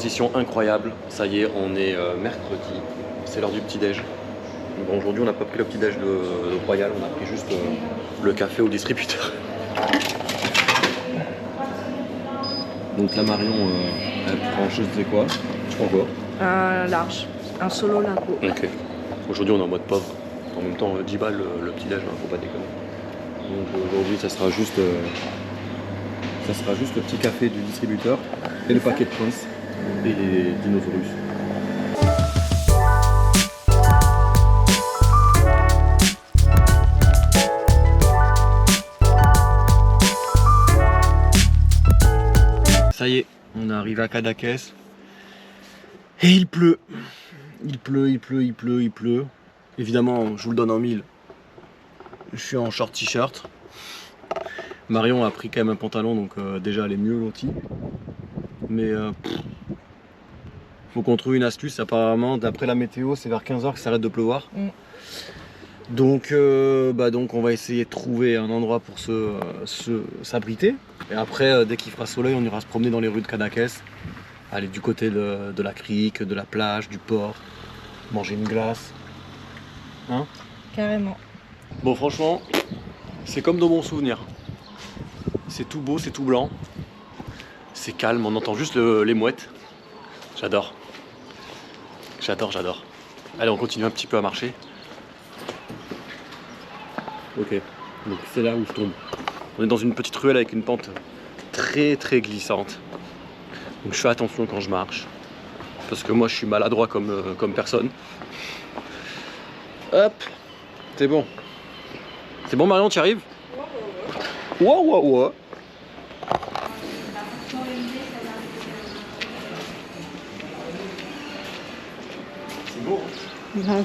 superstition incroyable. Ça y est, on est mercredi. C'est l'heure du petit-déj. Bon, aujourd'hui, on n'a pas pris le petit-déj de Royal, on a pris juste le café au distributeur. Donc là, Marion, elle prend, je sais quoi. Tu prends quoi? Un large, un solo lago. Ok. Aujourd'hui, on est en mode pauvre. En même temps, 10 balles le petit-déj, hein, faut pas déconner. Donc aujourd'hui, ça sera juste le petit café du distributeur et le paquet de Prince et les dinosaures. Ça y est, on est arrivé à Cadaqués et il pleut. Il pleut. Évidemment, je vous le donne en mille. Je suis en short t-shirt. Marion a pris quand même un pantalon, donc déjà elle est mieux lotie. Mais faut qu'on trouve une astuce. Apparemment, d'après la météo, c'est vers 15 h que ça arrête de pleuvoir. Donc on va essayer de trouver un endroit pour s'abriter. Et après, dès qu'il fera soleil, on ira se promener dans les rues de Cadaqués. Aller du côté de la crique, de la plage, du port. Manger une glace. Hein? Carrément. Bon, franchement, c'est comme dans mon souvenir. C'est tout beau, c'est tout blanc. C'est calme, on entend juste les mouettes. J'adore. J'adore. Allez, on continue un petit peu à marcher. Ok, donc c'est là où je tombe. On est dans une petite ruelle avec une pente très glissante. Donc je fais attention quand je marche. Parce que moi je suis maladroit comme personne. Hop, c'est bon. C'est bon Marion, tu y arrives? Wow. C'est beau. Grave.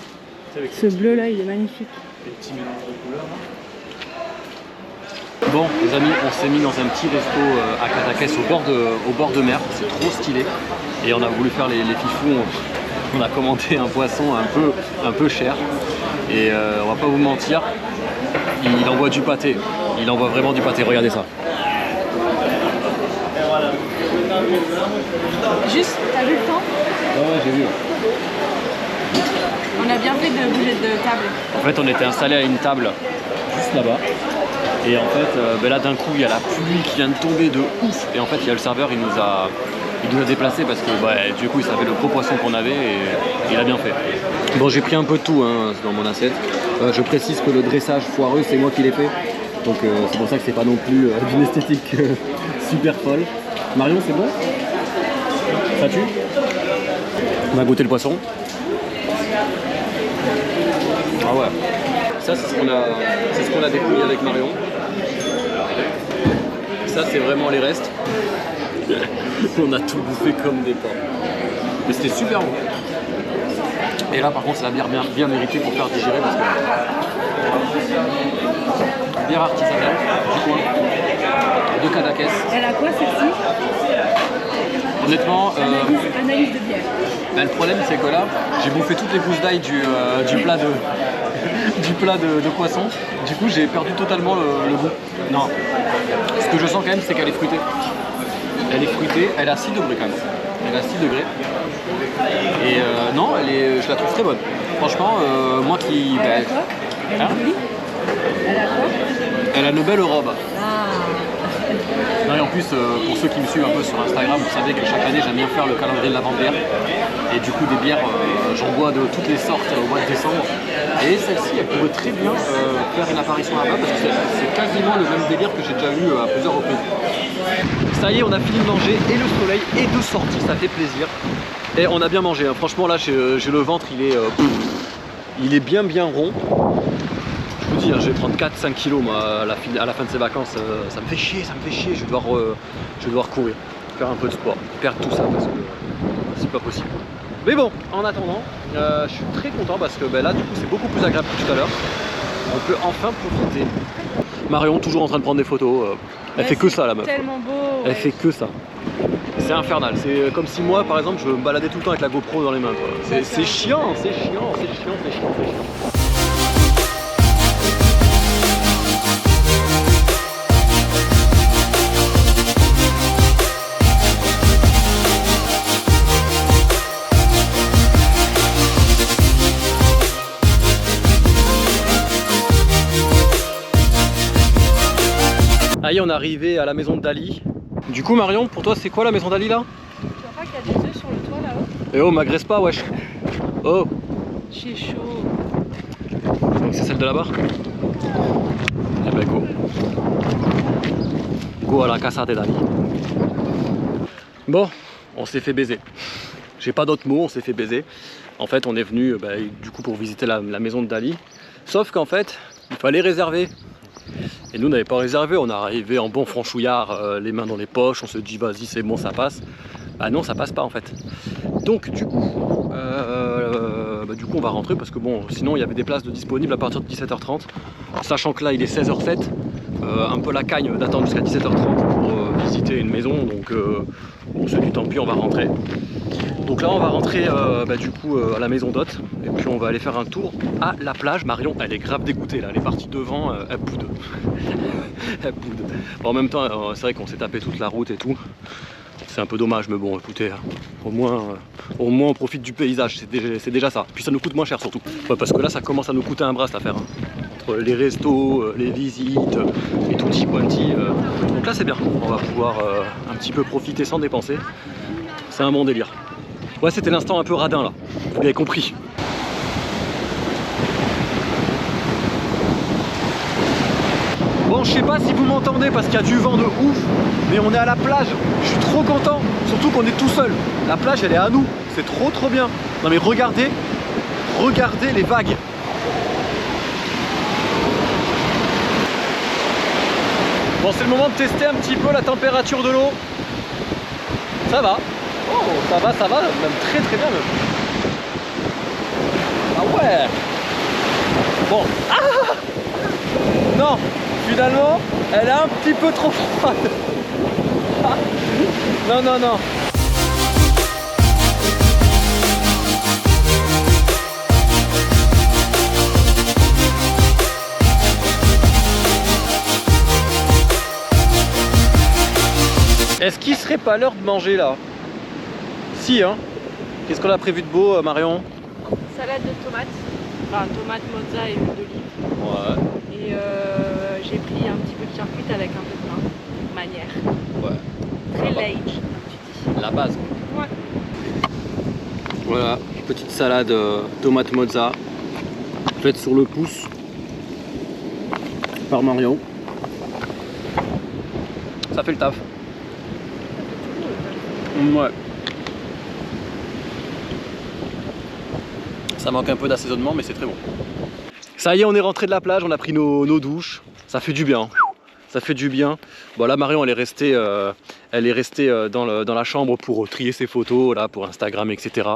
Ce bleu là, il est magnifique. Les petits mélanges de couleurs. Bon les amis, on s'est mis dans un petit resto à Cadaqués au bord de mer, c'est trop stylé. Et on a voulu faire les fifous, on a commandé un poisson un peu cher. Et on va pas vous mentir, il envoie du pâté. Il envoie vraiment du pâté, regardez ça. Juste, t'as vu le temps? Ouais, j'ai vu. On a bien fait de bouger de table. En fait, on était installé à une table juste là-bas. Et en fait, là d'un coup, il y a la pluie qui vient de tomber de ouf. Et en fait, il y a le serveur, il nous a déplacés parce que du coup, il savait le gros poisson qu'on avait et il a bien fait. Bon, j'ai pris un peu de tout dans mon assiette. Je précise que le dressage foireux, c'est moi qui l'ai fait. Donc c'est pour ça que c'est pas non plus d'une esthétique super folle. Marion, c'est bon? Ça tue? On a goûté le poisson. Ah ouais. Ça, c'est ce qu'on a dépouillé avec Marion. Ça, c'est vraiment les restes. On a tout bouffé comme des porcs. Mais c'était super bon. Et là, par contre, c'est la bière bien méritée pour faire digérer parce que bière artisanale du coin de Cadaqués. Elle a quoi celle-ci? Honnêtement, analyse de bière. Le problème, c'est que là, j'ai bouffé toutes les gousses d'ail du plat de poisson. Du coup, j'ai perdu totalement le goût. Non. Ce que je sens quand même, c'est qu'elle est fruitée. Elle est fruitée, elle a 6 degrés quand même. Elle a 6 degrés. Et non, je la trouve très bonne. Franchement, moi qui... Elle a quoi? Elle a quoi? Elle a une belle robe. Ah. Non, et en plus, pour ceux qui me suivent un peu sur Instagram, vous savez que chaque année, j'aime bien faire le calendrier de la vente bière. Et du coup, des bières, j'en bois de toutes les sortes au mois de décembre. Et celle-ci, elle pourrait très bien faire une apparition là-bas parce que c'est quasiment le même délire que j'ai déjà eu à plusieurs reprises. Ça y est, on a fini de manger et le soleil est de sortie, ça fait plaisir. Et on a bien mangé, hein. Franchement là j'ai le ventre, il est bien rond. Je vous dis, hein, je vais prendre 4-5 kilos moi, à la fin de ces vacances, ça me fait chier, je vais devoir courir, faire un peu de sport, perdre tout ça parce que c'est pas possible. Mais bon, en attendant, je suis très content parce que là du coup c'est beaucoup plus agréable que tout à l'heure. On peut enfin profiter. Marion toujours en train de prendre des photos, elle fait que ça la meuf. Tellement beau. Elle fait que ça. C'est infernal, c'est comme si moi par exemple je me baladais tout le temps avec la GoPro dans les mains. C'est chiant. on est arrivé à la maison de Dali. Du coup Marion, pour toi c'est quoi la maison d'Ali là? Tu vois pas qu'il y a des œufs sur le toit là-haut? Eh oh, m'agresse pas wesh. Oh, J'ai chaud. donc c'est celle de là-bas? Eh ben go. Go à la casa de Dali. Bon, on s'est fait baiser. J'ai pas d'autres mots, on s'est fait baiser. En fait on est venu du coup pour visiter la maison de Dali. Sauf qu'en fait, il fallait réserver. Et nous on n'avait pas réservé, on est arrivé en bon franchouillard, les mains dans les poches, on se dit vas-y c'est bon ça passe. Bah non ça passe pas en fait. Donc du coup on va rentrer parce que bon sinon il y avait des places disponibles à partir de 17h30. Sachant que là il est 16h07, un peu la cagne d'attendre jusqu'à 17h30 pour visiter une maison, donc on se dit tant pis on va rentrer. Donc là on va rentrer à la maison d'hôte et puis on va aller faire un tour à la plage. Marion elle est grave dégoûtée là, elle est partie devant, elle boude. Elle boude. Bon, en même temps c'est vrai qu'on s'est tapé toute la route et tout. C'est un peu dommage mais bon écoutez, au moins on profite du paysage, c'est déjà ça. Puis ça nous coûte moins cher surtout. Ouais, parce que là ça commence à nous coûter un bras cette affaire. Hein. Entre les restos, les visites et tout petit quanti. Donc là c'est bien, on va pouvoir un petit peu profiter sans dépenser. C'est un bon délire. Ouais, c'était l'instant un peu radin là, vous l'avez compris. Bon, je sais pas si vous m'entendez parce qu'il y a du vent de ouf, mais on est à la plage, je suis trop content, surtout qu'on est tout seul. La plage elle est à nous, c'est trop bien. Non mais regardez les vagues. Bon, c'est le moment de tester un petit peu la température de l'eau. Ça va. Oh, ça va, même très bien même. Ah ouais. Bon. Ah non, finalement, elle est un petit peu trop froide. Non. Est-ce qu'il serait pas l'heure de manger là? Si hein. Qu'est-ce qu'on a prévu de beau Marion? Salade de tomates. Enfin tomate mozza et huile d'olive. Ouais. Et j'ai pris un petit peu de charcute avec un peu de pain. Manière. Ouais. Très light, comme tu dis. La base. Ouais. Voilà, petite salade tomate mozza faite sur le pouce par Marion. Ça fait le taf. Ouais. Ça manque un peu d'assaisonnement mais c'est très bon. Ça y est, on est rentré de la plage, on a pris nos douches. Ça fait du bien. Ça fait du bien. Bon là Marion elle est restée dans la chambre pour trier ses photos là, pour Instagram etc.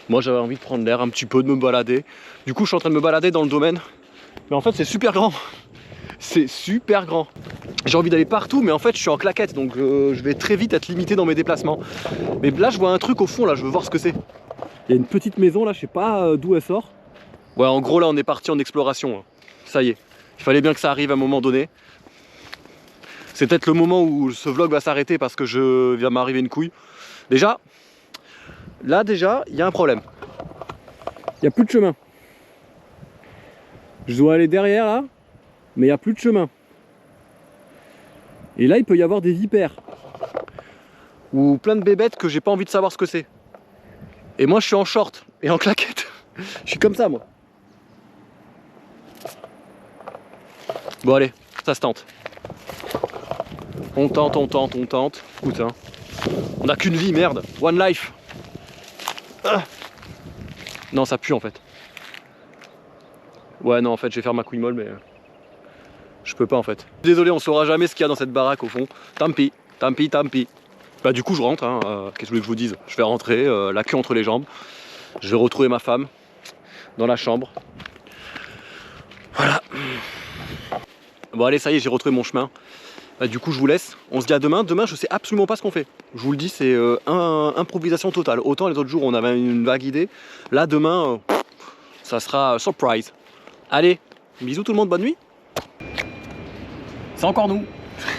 Moi j'avais envie de prendre l'air un petit peu, de me balader. Du coup je suis en train de me balader dans le domaine. Mais en fait c'est super grand. C'est super grand. J'ai envie d'aller partout mais en fait je suis en claquette donc je vais très vite être limité dans mes déplacements. Mais là je vois un truc au fond là, je veux voir ce que c'est. Il y a une petite maison là, je sais pas d'où elle sort. Ouais en gros là on est parti en exploration. Hein. Ça y est, il fallait bien que ça arrive à un moment donné. C'est peut-être le moment où ce vlog va s'arrêter parce que je viens m'arriver une couille. Déjà, il y a un problème. Il n'y a plus de chemin. Je dois aller derrière là, mais il n'y a plus de chemin. Et là, il peut y avoir des vipères. Ou plein de bébêtes que j'ai pas envie de savoir ce que c'est. Et moi, je suis en short et en claquette. Je suis comme ça, moi. Bon, allez, ça se tente. On tente. Écoute, hein. On n'a qu'une vie, merde. One life. Ah. Non, ça pue en fait. Ouais, non, en fait, je vais faire ma couille molle, mais je peux pas en fait. Désolé, on saura jamais ce qu'il y a dans cette baraque au fond. Tant pis. Bah, du coup, je rentre. Hein. Qu'est-ce que je voulais que je vous dise? Je vais rentrer, la queue entre les jambes. Je vais retrouver ma femme dans la chambre. Voilà. Bon, allez, ça y est, j'ai retrouvé mon chemin. Bah, du coup je vous laisse, on se dit à demain. Demain je sais absolument pas ce qu'on fait. Je vous le dis, c'est improvisation totale. Autant les autres jours on avait une vague idée. Là demain, ça sera surprise. Allez, bisous tout le monde, bonne nuit. C'est encore nous.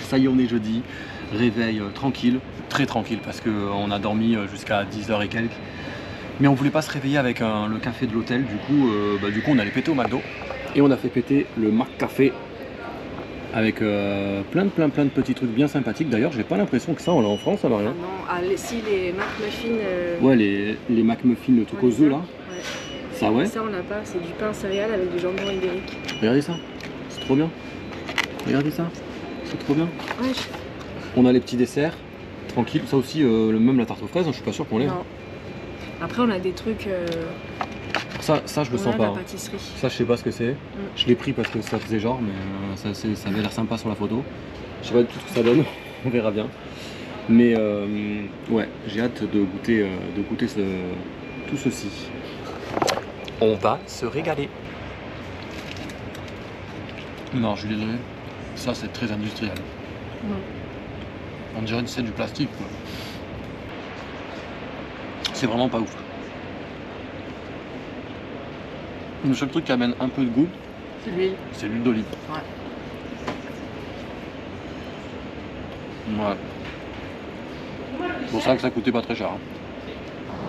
Ça y est, on est jeudi. Réveil tranquille, très tranquille parce qu'on a dormi jusqu'à 10h et quelques. Mais on voulait pas se réveiller avec le café de l'hôtel. Du coup on allait péter au McDo. Et on a fait péter le McCafé avec plein de petits trucs bien sympathiques. D'ailleurs, j'ai pas l'impression que ça on l'a en France, ça va rien. Ah non, si les McMuffins. Ouais, les McMuffins, le truc aux œufs là. Ouais. Ça, ouais. Ça, on l'a pas, c'est du pain céréales avec du jambon ibérique. Regardez ça, c'est trop bien. Regardez ça, c'est trop bien. Ouais. On a les petits desserts, tranquille. Ça aussi, même la tarte aux fraises, je suis pas sûr qu'on l'ait. Non. Après, on a des trucs. Ça je le sens pas. La pâtisserie. Ça, je sais pas ce que c'est. Je l'ai pris parce que ça faisait genre, mais ça avait l'air sympa sur la photo. Je sais pas du tout ce que ça donne, on verra bien. Mais ouais, j'ai hâte de goûter, tout ceci. On va se régaler. Non, je suis désolé. Ça, c'est très industriel. On dirait que c'est du plastique, quoi. C'est vraiment pas ouf. Le seul truc qui amène un peu de goût, c'est l'huile d'olive. Ouais. Ouais. C'est pour ça que ça coûtait pas très cher. Hein.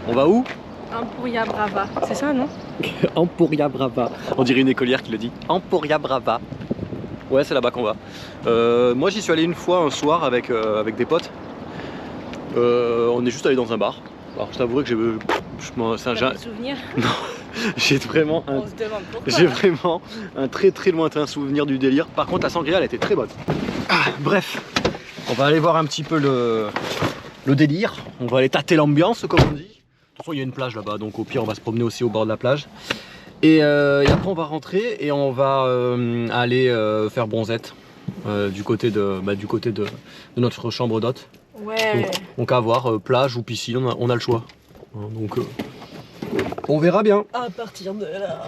On va où? Emporia Brava, c'est ça, non? Emporia Brava. On dirait une écolière qui le dit. Emporia Brava. Ouais, c'est là-bas qu'on va. Moi, j'y suis allé une fois un soir avec des potes. On est juste allé dans un bar. Alors, je t'avouerai que c'est un souvenir. Non, j'ai vraiment On se demande pourquoi. J'ai vraiment un très lointain souvenir du délire. Par contre, la sangria, elle était très bonne. Bref, on va aller voir un petit peu le délire. On va aller tâter l'ambiance, comme on dit. De toute façon, il y a une plage là-bas, donc au pire, on va se promener aussi au bord de la plage. Et après, on va rentrer et on va aller faire bronzette du côté de notre chambre d'hôte. Ouais. Donc à voir, plage ou piscine, on a le choix. Donc on verra bien. À partir de là,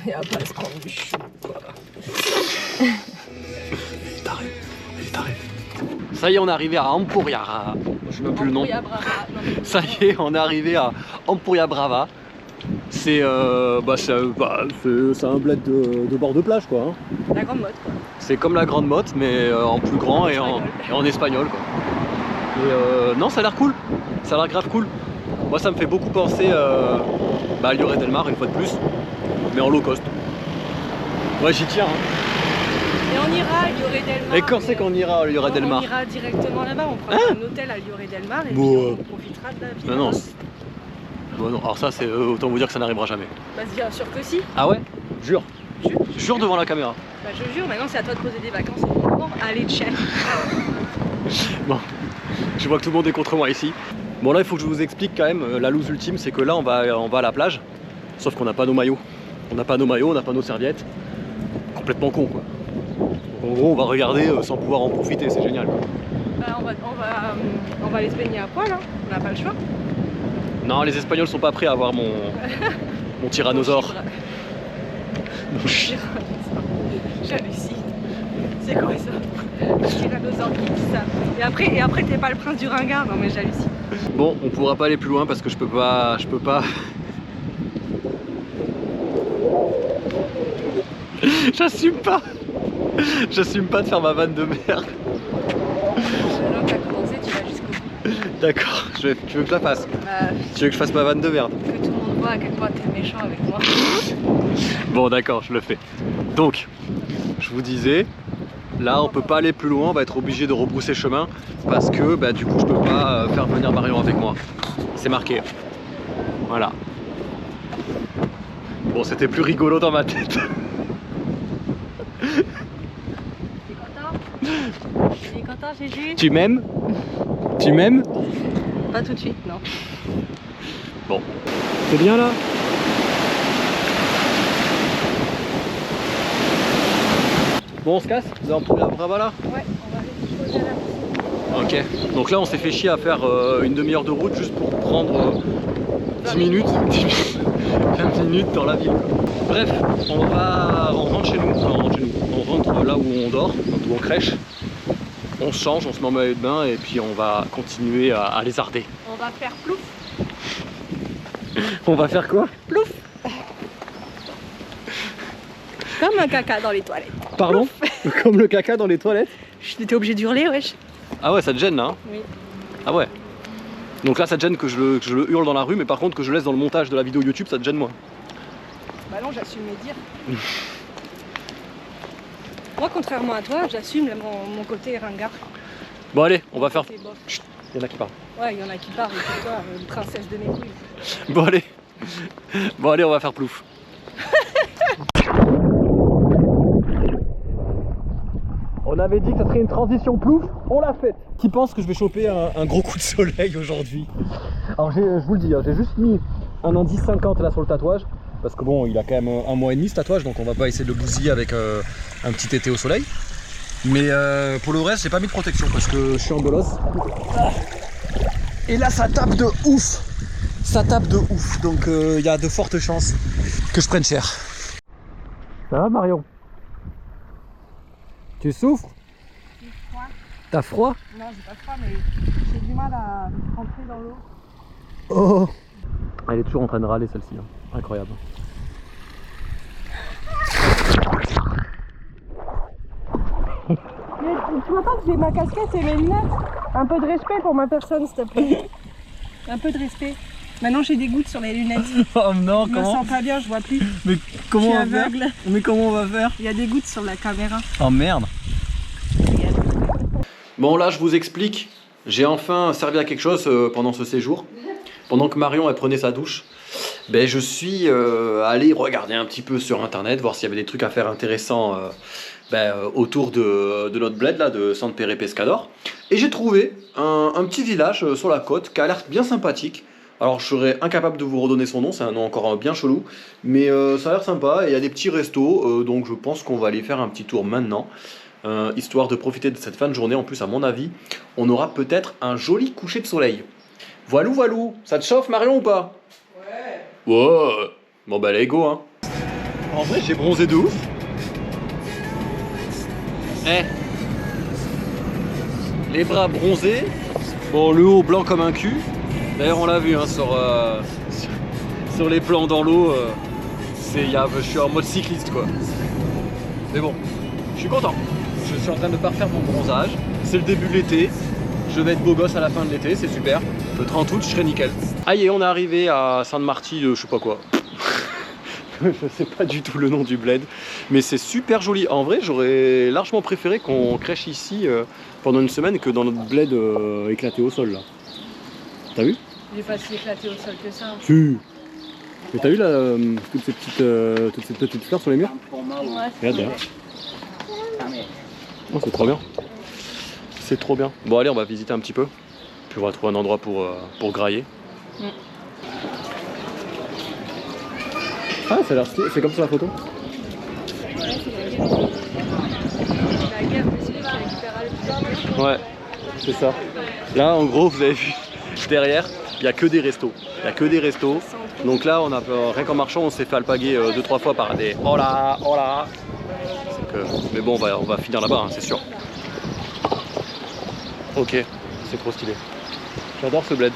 il n'y a pas à se prendre du chou, quoi. Il est taré. Ça y est, on est arrivé à Emporia. Je sais même plus le nom. Emporia Brava. Ça y est, on est arrivé à Emporia Brava. C'est un bled de bord de plage, quoi. Hein. La grande motte, quoi. C'est comme la grande motte, mais en plus grand et en espagnol, quoi. Et non, ça a l'air cool. Ça a l'air grave cool. Moi, ça me fait beaucoup penser à Lloret del Mar, une fois de plus, mais en low cost. Ouais, j'y tiens. Hein. Et on ira à Lloret del Mar. Et quand c'est qu'on ira à Lloret del Mar? On ira directement là-bas, on prendra un hôtel à Lloret del Mar et puis on profitera de la vie. Non. Bon, non, alors ça, c'est autant vous dire que ça n'arrivera jamais. Bah, bien sûr que si. Ah ouais? Jure. Jure devant la caméra. Bah, je jure, maintenant c'est à toi de poser des vacances. Bon, allez, check. Bon, je vois que tout le monde est contre moi ici. Bon, là, il faut que je vous explique quand même, la loose ultime, c'est que là, on va à la plage, sauf qu'on n'a pas nos maillots. On n'a pas nos maillots, on n'a pas nos serviettes. Complètement con, quoi. Donc, en gros, on va regarder sans pouvoir en profiter, c'est génial, quoi. Bah, on va aller se baigner à poil, hein. On n'a pas le choix. Non, les Espagnols sont pas prêts à voir mon tyrannosaure. Mon chien. J'hallucine. C'est quoi ça? Le tyrannosaure qui dit ça. Et après t'es pas le prince du ringard, non mais j'hallucine. Bon, on pourra pas aller plus loin parce que je peux pas. J'assume pas de faire ma vanne de merde. Maintenant que t'as commencé, tu vas jusqu'au bout. D'accord, tu veux que je la fasse? Tu veux que je fasse ma vanne de merde? Que tout le monde voit à quel point t'es méchant avec moi. Bon d'accord, je le fais. Donc, je vous disais, là on peut pas aller plus loin, on va être obligé de rebrousser chemin parce que du coup je peux pas faire venir Marion avec moi. C'est marqué. Voilà. Bon, c'était plus rigolo dans ma tête. T'es content, Jésus? Tu m'aimes? Tu m'aimes? Pas tout de suite, non. Bon. C'est bien là? Bon, on se casse? Vous avez la Brava là? Ouais, on va aller se poser à la piscine. Ok. Donc là, on s'est fait chier à faire une demi-heure de route juste pour prendre 10 minutes. 20 minutes dans la ville. Bref, on rentre chez nous. On rentre là où on dort, où on crèche. On se change, on se met en maillot de bain et puis on va continuer à lézarder. On va faire plouf. On va faire quoi? Plouf. Comme un caca dans les toilettes. Pardon? Comme le caca dans les toilettes? J'étais obligée d'hurler, wesh. Ah ouais, ça te gêne là hein? Oui. Ah ouais. Donc là, ça te gêne que je le hurle dans la rue, mais par contre que je laisse dans le montage de la vidéo YouTube, ça te gêne moins. Bah non, j'assume mes dires. Moi, contrairement à toi, j'assume mon côté ringard. Bon allez, on va faire... Côté bof. Chut, il y en a qui parlent. Ouais, il y en a qui parlent, et toi, une princesse de mes couilles. Bon allez. Bon allez, on va faire plouf. On avait dit que ça serait une transition plouf, on l'a faite. Qui pense que je vais choper un gros coup de soleil aujourd'hui? Alors je vous le dis, hein, j'ai juste mis un indice 50 là sur le tatouage. Parce que bon, il a quand même un mois et demi ce tatouage, donc on va pas essayer de le bousiller avec un petit été au soleil. Mais pour le reste, j'ai pas mis de protection parce que je suis en bolos. Et là, ça tape de ouf. Ça tape de ouf, donc il y a de fortes chances que je prenne cher. Ça va Marion? Tu souffres? J'ai froid. T'as froid? Non, j'ai pas froid, mais j'ai du mal à rentrer dans l'eau. Oh! Elle est toujours en train de râler celle-ci, hein. Incroyable. Mais tu vois pas que j'ai ma casquette et mes lunettes? Un peu de respect pour ma personne, s'il te plaît. Un peu de respect. Maintenant j'ai des gouttes sur les lunettes. Oh non, Je me sens pas bien, je vois plus. Mais comment Je suis on va faire? aveugle. Mais comment on va faire? Il y a des gouttes sur la caméra. Oh merde! Bon là je vous explique, j'ai enfin servi à quelque chose pendant ce séjour. Pendant que Marion elle prenait sa douche, ben, je suis allé regarder un petit peu sur internet, voir s'il y avait des trucs à faire intéressants autour de notre bled là, de San Pere Pescador. Et j'ai trouvé un petit village sur la côte qui a l'air bien sympathique. Alors je serais incapable de vous redonner son nom, c'est un nom encore bien chelou, mais ça a l'air sympa et il y a des petits restos, donc je pense qu'on va aller faire un petit tour maintenant. Histoire de profiter de cette fin de journée. En plus à mon avis on aura peut-être un joli coucher de soleil. Voilou voilou, ça te chauffe Marion ou pas? Ouais. Ouais. Bon bah allez go hein. En vrai j'ai bronzé de ouf. Eh, les bras bronzés, bon le haut blanc comme un cul. D'ailleurs on l'a vu hein, sur les plans dans l'eau, je suis en mode cycliste quoi. Mais bon, je suis content. Je suis en train de parfaire mon bronzage. C'est le début de l'été. Je vais être beau gosse à la fin de l'été, c'est super. Le 30 août, je serai nickel. Aïe, on est arrivé à Sainte-Marty de je sais pas quoi. Je sais pas du tout le nom du bled. Mais c'est super joli. En vrai, j'aurais largement préféré qu'on crèche ici pendant une semaine que dans notre bled éclaté au sol là. T'as vu? Il est pas si éclaté au sol que ça. Si. Mais t'as vu là, toutes ces petites fleurs sur les murs? Ouais, regarde là. Oh, c'est trop bien. C'est trop bien. Bon allez, on va visiter un petit peu. Puis on va trouver un endroit pour grailler. Ah, ça a l'air stylé. C'est comme sur la photo. La guerre de celui qui récupéra le plus. Ouais, c'est ça. Là, en gros, vous avez vu, derrière, il n'y a que des restos. Il n'y a que des restos. Donc là, on a, rien qu'en marchant, on s'est fait alpaguer 2-3 fois par des oh là, oh là. Mais bon, on va finir là-bas, hein, c'est sûr. Ok, c'est trop stylé. J'adore ce bled.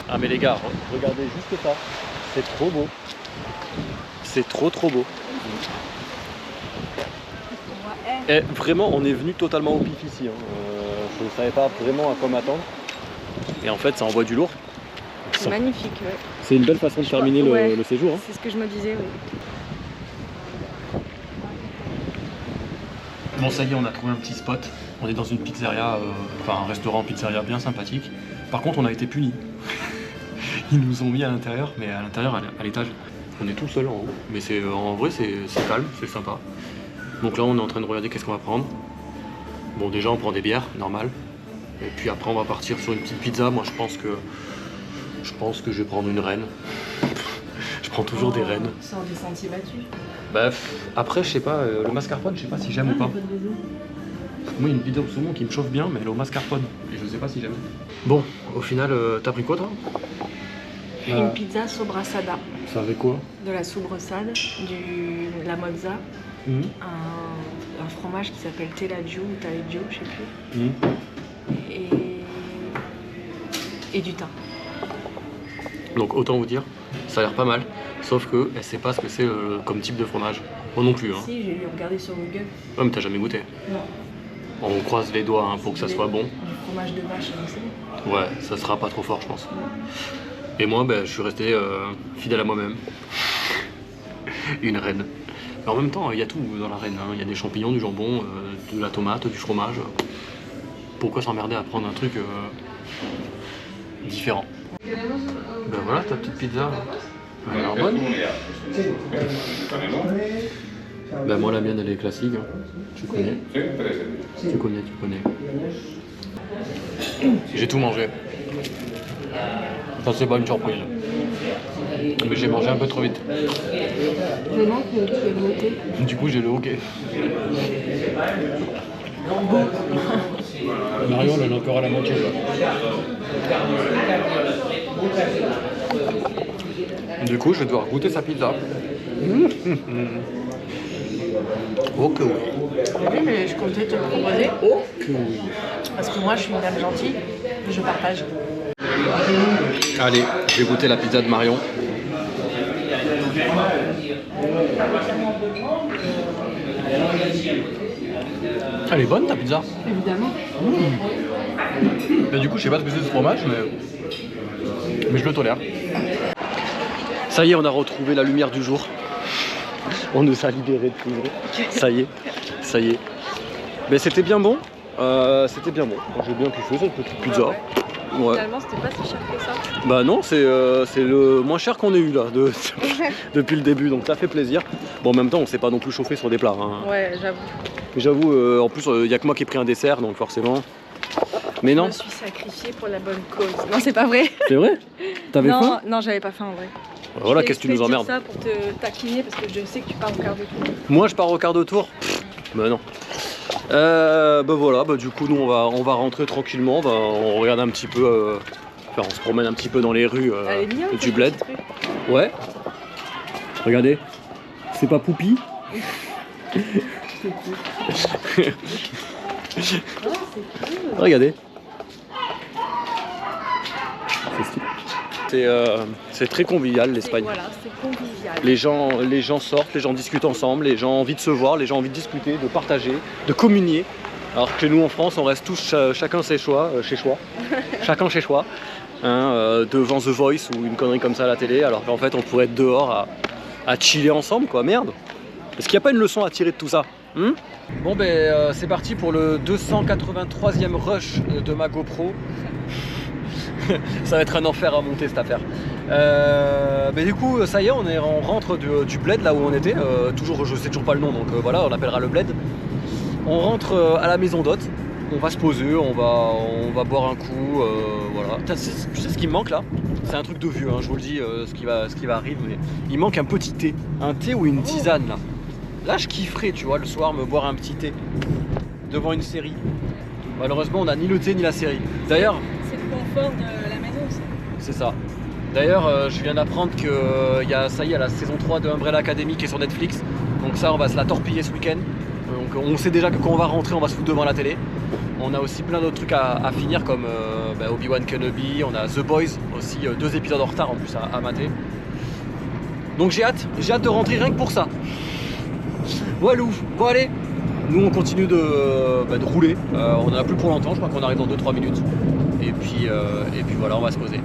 Ah mais les gars, regardez juste ça. C'est trop beau. C'est trop beau. Et vraiment, on est venu totalement au pif ici. Hein. Je ne savais pas vraiment à quoi m'attendre. Et en fait, ça envoie du lourd. C'est magnifique, ouais. C'est une belle façon de terminer le séjour. Hein. C'est ce que je me disais, oui. Bon, ça y est, on a trouvé un petit spot. On est dans une pizzeria, un restaurant pizzeria bien sympathique. Par contre, on a été punis. Ils nous ont mis à l'intérieur, mais à l'intérieur, à l'étage. On est tout seul en haut. Mais en vrai, c'est calme, c'est sympa. Donc là, on est en train de regarder qu'est-ce qu'on va prendre. Bon, déjà, on prend des bières, normal. Et puis après, on va partir sur une petite pizza. Moi, je pense que je vais prendre une reine. Je prends toujours des rennes. Sors des sentiers battus. Bah, après, je sais pas, le mascarpone, je sais pas si j'aime ou pas. Moi, il y a une pizza au saumon qui me chauffe bien, mais elle est au mascarpone. Et je sais pas si j'aime. Bon, au final, t'as pris quoi, toi? Une pizza sobrassada. Ça avec quoi? De la soubressade, la mozza, un fromage qui s'appelle Telaggio ou Taleggio, je sais plus. Et du thym. Donc autant vous dire, ça a l'air pas mal, sauf que elle sait pas ce que c'est comme type de fromage. Moi non plus. Hein. Si, j'ai regardé sur Google. Ouais, mais t'as jamais goûté? Non. On croise les doigts hein, pour que ça soit bon. Du fromage de vache, c'est bon. Ouais, ça sera pas trop fort, je pense. Et moi, je suis resté fidèle à moi-même. Une reine. Mais en même temps, il y a tout dans la reine. Il y a des champignons, du jambon, de la tomate, du fromage. Pourquoi s'emmerder à prendre un truc différent? Ben voilà ta petite pizza. Elle a l'air bonne. Ben moi la mienne elle est classique. Tu connais. Tu connais. J'ai tout mangé. Ça c'est pas une surprise. Mais j'ai mangé un peu trop vite. Vraiment que tu es noté. Du coup j'ai le hockey. Mario elle en a encore à la moitié. Du coup je vais devoir goûter sa pizza. Oh que oui. Oui, mais je comptais te le proposer. Oh que oui. Parce que moi, je suis une dame gentille, je partage. Allez, je vais goûter la pizza de Marion. Elle est bonne ta pizza? Évidemment. Mais du coup, je sais pas ce que c'est ce fromage, mais je le tolère. Ça y est, on a retrouvé la lumière du jour. On nous a libérés de prison. Ça y est. Mais c'était bien bon. J'ai bien kiffé cette petite pizza. Ouais. Ouais. Finalement, c'était pas si cher que ça. Bah non, c'est le moins cher qu'on ait eu là depuis le début, donc ça fait plaisir. Bon, en même temps, on s'est pas non plus chauffé sur des plats. Hein. Ouais, j'avoue. Mais j'avoue, en plus, il n'y a que moi qui ai pris un dessert, donc forcément. Mais non. Je me suis sacrifiée pour la bonne cause. Non, c'est pas vrai. C'est vrai? T'avais faim? Non, j'avais pas faim en vrai. Voilà, qu'est-ce que tu nous emmerdes? Je fais ça pour te taquiner parce que je sais que tu pars au quart de tour. Moi, je pars au quart de tour? Bah non. Bah voilà, bah du coup, nous, on va rentrer tranquillement. On regarde un petit peu. Enfin, on se promène un petit peu dans les rues du bled. Ouais. Regardez. C'est pas Poupi? Regardez. C'est très convivial l'Espagne. Voilà, c'est convivial. Les gens sortent, les gens discutent ensemble, les gens ont envie de se voir, les gens ont envie de discuter, de partager, de communier. Alors que nous en France, on reste tous chacun chez soi, chacun chez soi, devant The Voice ou une connerie comme ça à la télé, alors qu'en fait on pourrait être dehors à chiller ensemble, quoi, merde. Est-ce qu'il n'y a pas une leçon à tirer de tout ça? Bon ben c'est parti pour le 283e rush de ma GoPro. Ça va être un enfer à monter cette affaire. Mais du coup ça y est, on rentre du bled là où on était. Toujours, je sais toujours pas le nom, donc voilà, on appellera le bled. On rentre à la maison d'hôte. On va se poser, on va boire un coup, voilà. Tu sais ce qui me manque là? C'est un truc de vieux, hein, je vous le dis, ce qui va arriver, mais il manque un petit thé. Un thé ou une tisane là. Là je kifferais, tu vois, le soir me boire un petit thé devant une série. Malheureusement on n'a ni le thé ni la série. D'ailleurs, c'est le confort de la maison aussi. c'est ça. D'ailleurs je viens d'apprendre que ça y est, la saison 3 de Umbrella Academy qui est sur Netflix. Donc ça on va se la torpiller ce week-end. Donc on sait déjà que quand on va rentrer on va se foutre devant la télé. On a aussi plein d'autres trucs à finir comme Obi-Wan Kenobi, on a The Boys aussi, 2 épisodes en retard en plus à mater. Donc j'ai hâte de rentrer rien que pour ça. Voilà, bon allez, nous on continue de rouler, on en a plus pour longtemps, je crois qu'on arrive dans 2-3 minutes. Et puis voilà, on va se poser.